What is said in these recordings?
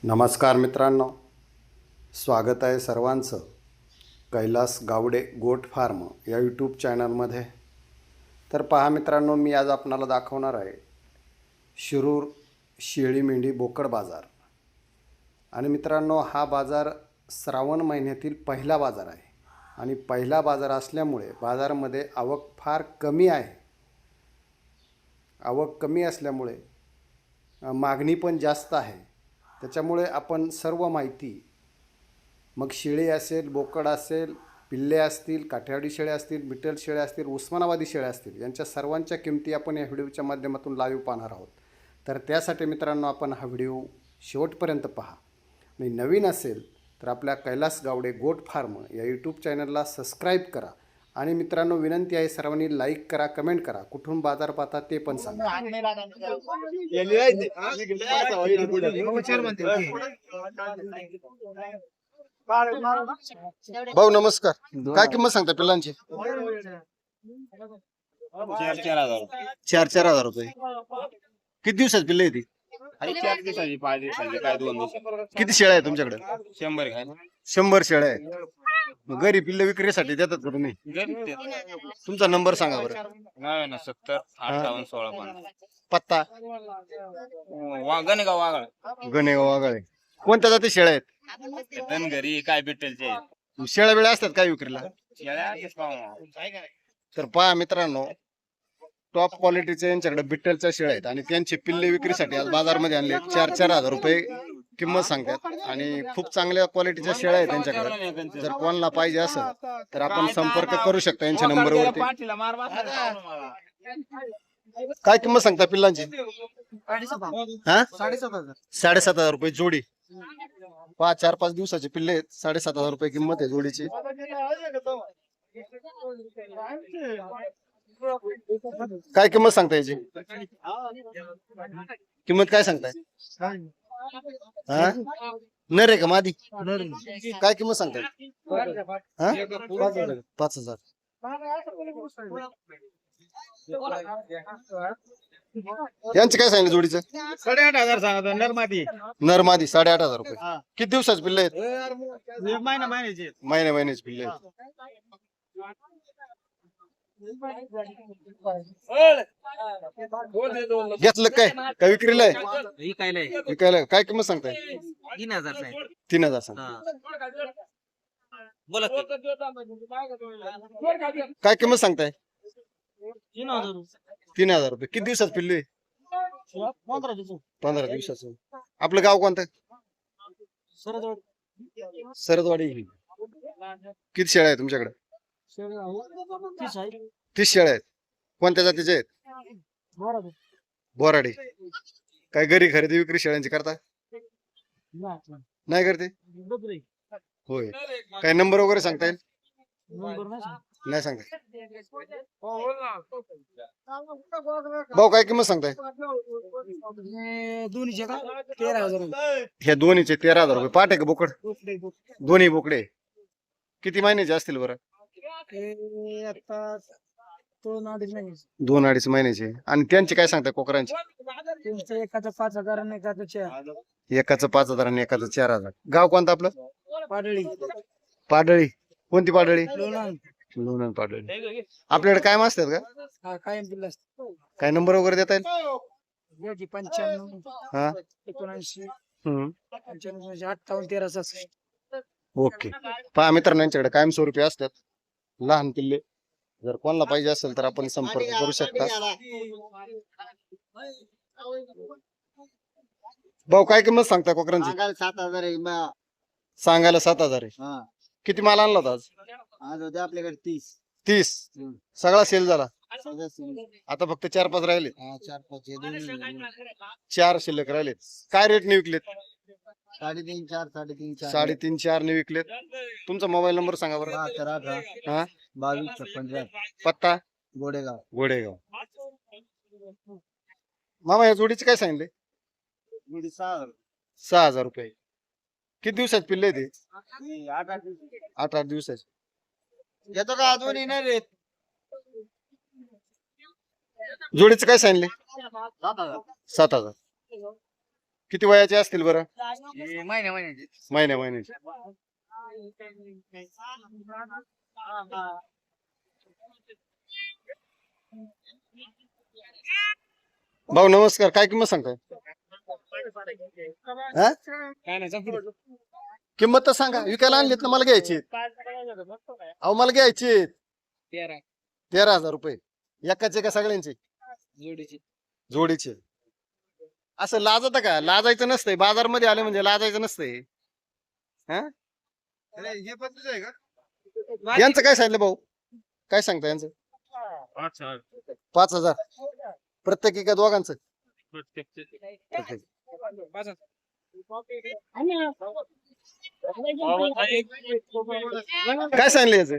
नमस्कार मित्रांनो, स्वागत आहे सर्वांचं कैलास गावडे गोट फार्म या यूट्यूब चॅनलमध्ये. तर पहा मित्रांनो, मी आज आपणाला दाखवणार आहे शिरूर शेळी मेंढी बोकड बाजार. आणि मित्रांनो, हा बाजार श्रावण महिन्यातील पहिला बाजार आहे आणि पहिला बाजार असल्यामुळे बाजारामध्ये आवक फार कमी आहे. आवक कमी असल्यामुळे मागणी पण जास्त आहे. त्याच्यामुळे आपण सर्व माहिती, मग शेळी असेल, बोकड असेल, पिल्ले असतील, काठियावाडी शेळ्या असतील, बिटल शेळ्या असतील, उस्मानाबादी शेळ्या असतील, यांच्या सर्वांच्या किमती आपण या व्हिडिओच्या माध्यमातून लाईव्ह पाहणार आहोत. तर त्यासाठी मित्रांनो, आपण हा व्हिडिओ शेवटपर्यंत पहा. आणि नवीन असेल तर आपल्या कैलास गावडे गोट फार्म या यूट्यूब चॅनलला सबस्क्राईब करा. आणि मित्रांनो, विनंती आहे सर्वांनी लाईक करा, कमेंट करा, कुठून बाजार पाहता ते पण सांगा. भाऊ नमस्कार, काय किंमत सांगता पिल्लांची? 4,000 रुपये. किती दिवसात पिल्ले येते? 4 दिवसाची 5 दिवसाची काय 2 दिवस. किती शेळ्या आहे तुमच्याकडे? 100 काय 100 शेळ्या आहेत. मग घरी पिल्ले विक्रीसाठी देतात का तुम्ही? तुमचा नंबर सांगा बरं. 70 58 16 5. पत्ता? गणेगाव वागळ. गणेगाव वाघाळे. कोणत्या जाती शेळ्या आहेत? धनगरी काय भेटेलचे शेळ्या वेळा असतात काय विक्रीला? शेळ्या. तर पहा मित्रांनो, टॉप क्वालिटीचे यांच्याकडे बिट्टलच्या शेळ्या आहेत आणि त्यांचे पिल्ले विक्रीसाठी आज बाजारमध्ये आणले. 4,000 रुपये किंमत सांगतात आणि खूप चांगल्या क्वालिटीच्या शेळ्या आहेत त्यांच्याकडे. जर कोणाला पाहिजे असेल तर आपण संपर्क करू शकता यांच्या नंबरवरती. काय किंमत सांगता पिल्लांची? 7,500 रुपये जोडी. 4-5 दिवसाचे पिल्ले आहेत. 7,500 रुपये किंमत आहे जोडीची. काय किंमत सांगता याची? किंमत काय सांगताय? नर आहे का मादी? काय किंमत सांगताय? 5,000. यांचे काय सांगितलं जोडीचं? 8,500 सांगतो नरमादी. नरमादी 8,500 रुपये. किती दिवसाचे पिल्ले आहेत? महिन्याचे. महिन्याचे पिल्ले आहेत. घेतलं काय काय विक्रीला आहे? विकायला काय किंमत सांगताय? 3,000 सांग. काय किंमत सांगताय? 3,000 रुपये. किती दिवसात पिल्ले? 15 दिवसाचं. आपलं गाव कोणतं? सरदवाडी. किती शेळ्या आहेत तुमच्याकडे? 30 शेळ्या आहेत. कोणत्या जातीच्या आहेत? बोराडी. काय घरी खरेदी विक्री शेळ्यांची करता? नाही करते? होय. काय नंबर वगैरे सांगता येईल? नाही सांगता. भाऊ काय किंमत सांगताय? ह्या दोन्हीचे 13,000 रुपये. पाठ आहे का बोकड? दोन्ही बोकडे. किती महिन्याचे असतील बरं? 2-2.5 महिन्याचे. आणि त्यांचे काय सांगताय कोकरांचे? एकाचं 5,000 आणि एकाचं 4,000. एकाचं 5,000 आणि एकाचं 4,000. गाव कोणतं आपलं? पाडळी. पाडळी. कोणती पाडळी? लोणंद. लोणंद पाडळी. आपल्याकडे काय असतात का? हा कायम दिला असतो. काय नंबर वगैरे देता येईल? 95 हा 79 हम्म. 95 58 13. ओके. पहा मित्रांनो, यांच्याकडे कायमस्वरूपी असतात लहान पिल्ले. जर कोणाला पाहिजे असेल तर आपण संपर्क करू शकता. भाऊ काय किंमत सांगता कोकरांची? 7,000 सांगायला 7,000 आहे. किती माल आणला होता आज? आज होते आपल्याकडे 30. 30. सगळा सेल झाला. आता फक्त 4-5 राहिले. 4 शिल्लक राहिले. काय रेटने विकलेत? 3.5 4 3.5-4 ने विकलेत. तुमचा मोबाईल नंबर सांगा बरं. 72 56 पत्ता? गोडेगाव. गोडेगाव. मामा या जोडीचे काय सांगितले? 6,000 रुपये. किती दिवसात पिल्ले ते? 8-8 दिवसाचे. येतो का अजून येणार रे? जोडीचं काय सांगितले? 7,000. किती वयाचे असतील बरं? महिन्या महिन्याची महिन्या महिन्याचे. भाऊ नमस्कार, काय किंमत सांगताय? हा? काय नाही किंमत तर सांगा. विकायला आणलीत ना, मला घ्यायची. अहो मला घ्यायची 13,000 रुपये. एकाचे का सगळ्यांचे? जोडीचे. असं लाजत का? लाजायचं नसतंय. बाजारमध्ये आले म्हणजे लाजायचं नसतंय. हा? हे पण तुझं आहे का? यांचं काय सांगितलं भाऊ? काय सांगता यांचं? 5,000 प्रत्येकी का दोघांचं? प्रत्येकी. काय सांगले याचं?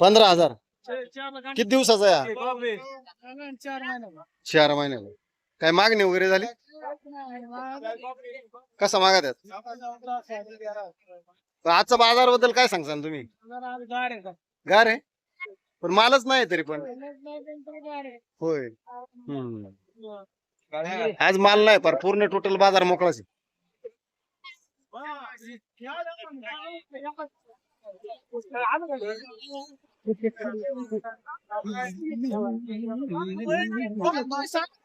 15,000. किती दिवसाचा आहे हा? 4 महिन्याला. काय मागणी वगैरे झाली? कसा मागा त्यात? आजचा बाजाराबद्दल काय सांगसान तुम्ही? गार आहे पण मालच नाही तरी पण. होय. आज माल नाही पर पूर्ण टोटल बाजार मोकळाच आहे.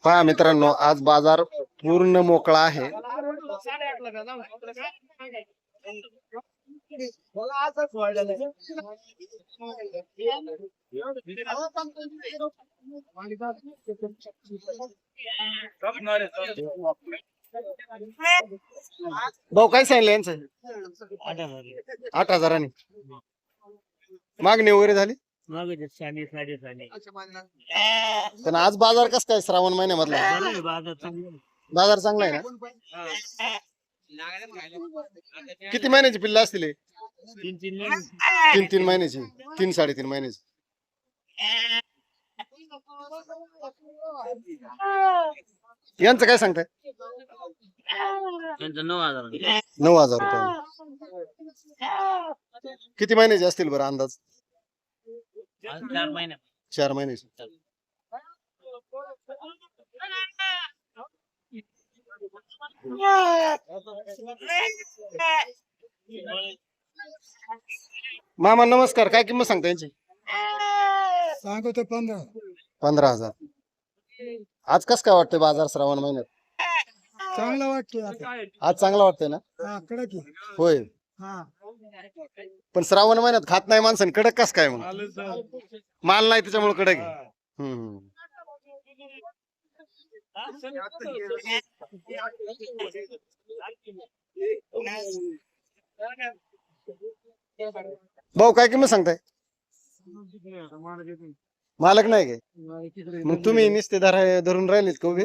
पहा मित्रांनो, आज बाजार पूर्ण मोकळा आहे. भाऊ काय सांगितलं यांचं? 8,000. मागणी वगैरे झाली? पण आज बाजार कस काय श्रावण महिन्यामधला? बाजार चांगला आहे ना? किती महिन्याची पिल्ला असतील हे? 3 महिन्याची, 3-3.5 महिन्याची. यांचं काय सांगताय? 9,000 रुपये. किती महिन्याचे असतील बरं अंदाज? 4 महिन्याचे. मामा नमस्कार, काय किंमत सांगता यांची? सांगतो 15,000. आज कस काय वाटतंय बाजार श्रावण महिन्यात? चांगला वाटतो आज चांगला वाटतंय ना? कडक होय. पण श्रावण महिन्यात खात नाही माणसं, कडक कस काय मग? माल नाही त्याच्यामुळे कडक आहे. भाऊ काय किंमत सांगताय? मालक नाही काय? मग तुम्ही नुसते धरून राहिलेत का उभे?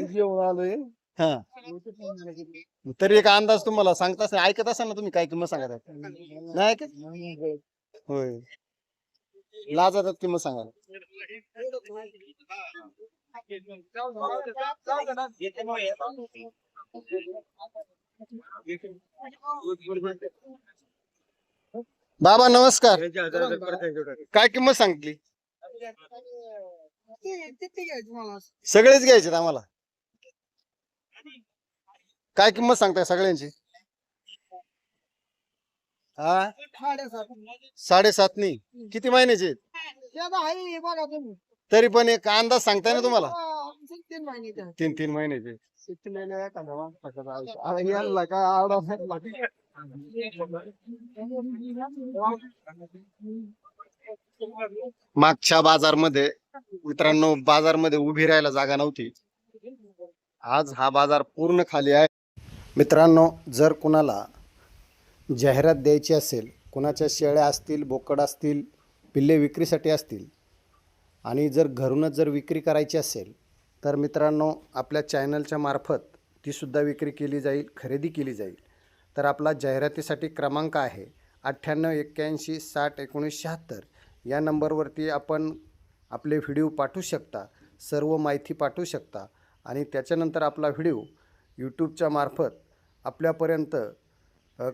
आलोय. हा. तरी एक अंदाज तुम्हाला सांगता ऐकत असाल ना तुम्ही, काय किंमत सांगत नाही ऐकत? होय. लाजातात किंमत सांगा. बाबा नमस्कार, काय किंमत सांगितली? सगळेच घ्यायचे आम्हाला. काय किंमत सांगताय सगळ्यांची? हा 7.5. किती महिन्याचे? तरी पण एक अंदाज सांगताय ना तुम्हाला? 3 महिन्याचे. मागच्या बाजारमध्ये मित्रांनो, बाजारमध्ये उभी राहायला जागा नव्हती. आज हा बाजार पूर्ण खाली आहे. मित्रांनो, जर कुणाला जाहिरात द्यायची असेल, कुणाच्या शेळ्या असतील, बोकड असतील, पिल्ले विक्रीसाठी असतील आणि जर घरूनच जर विक्री करायची असेल तर मित्रांनो, आपल्या चॅनलच्या मार्फत तीसुद्धा विक्री केली जाईल, खरेदी केली जाईल. तर आपला जाहिरातीसाठी क्रमांक आहे 9881601976. या नंबरवरती आपण आपले व्हिडिओ पाठवू शकता, सर्व माहिती पाठवू शकता आणि त्याच्यानंतर आपला व्हिडिओ यूट्यूबच्या मार्फत आपल्यापर्यंत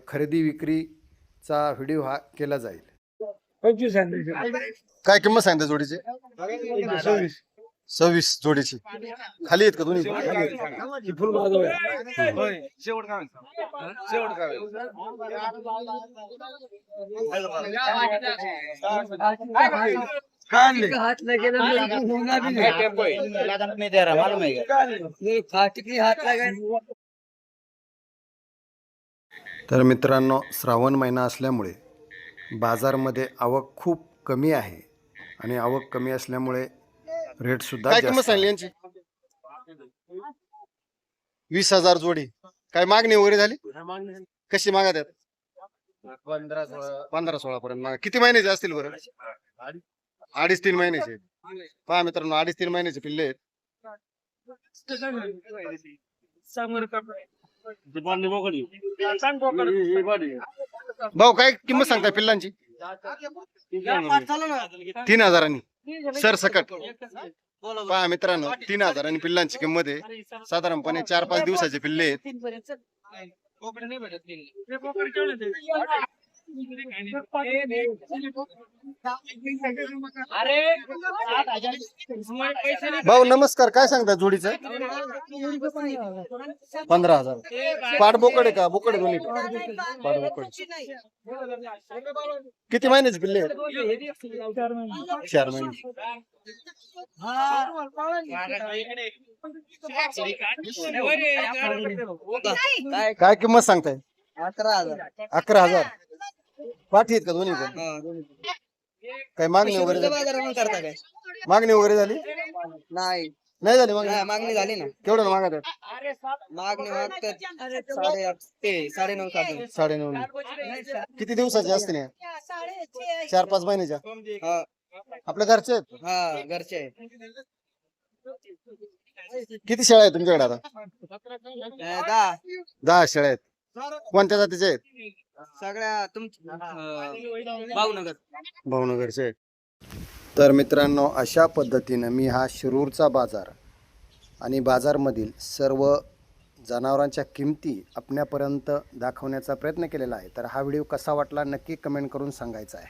खरेदी विक्रीचा व्हिडिओ हा केला जाईल. काय किंमत सांगते जोडीचे? 26 जोडीची खाली आहेत का दोन्ही शेवट काय शेवट काय तर मित्रांनो, श्रावण महिना असल्यामुळे बाजारमध्ये आवक खूप कमी आहे आणि आवक कमी असल्यामुळे रेट सुद्धा काय किंमत सांगली यांची? 20,000 जोडी. काय मागणी वगैरे झाली? कशी मागत आहेत? 15-16 पर्यंत मागा. किती महिन्याचे असतील बरं? 2.5-3 महिन्याचे. पहा मित्रांनो, 2.5-3 महिन्याचे पिल्ले आहेत. भाऊ काय किंमत सांगताय पिल्लांची? 3,000 सर सकट. पहा मित्रांनो, 3,000 पिल्लांची किंमत आहे. साधारणपणे 4-5 दिवसाचे पिल्ले आहेत. भाऊ नमस्कार, काय सांगता जोडीचं? 15,000. पाठ बोकड आहे का? बोकड आहे दोन्ही? पाठ बोकड. किती महिन्याचे पिल्ले आहेत? 4 महिने. काय किंमत सांगताय? 11,000. पाठी आहेत का दोन्ही पण? काय मागणी वगैरे झाली? मागणी वगैरे झाली? नाही नाही झाली मागणी? मागणी झाली ना. केवढं मागत आहेत? मागणी मागतात 8.5 9.5. किती दिवसाचे असते ना? 4-5 महिन्याच्या. आपल्या घरचे आहेत? हा घरचे आहे. किती शेळ्या आहेत तुमच्याकडे आता? 10 शेळ्या आहेत. कोणत्या जातीच्या आहेत? सगळ्या भावनगर भावनगरचे आहेत. तर मित्रांनो, अशा पद्धतीनं मी हा शिरूरचा बाजार आणि बाजारमधील सर्व जनावरांच्या किमती आपल्यापर्यंत दाखवण्याचा प्रयत्न केलेला आहे. तर हा व्हिडिओ कसा वाटला नक्की कमेंट करून सांगायचा आहे.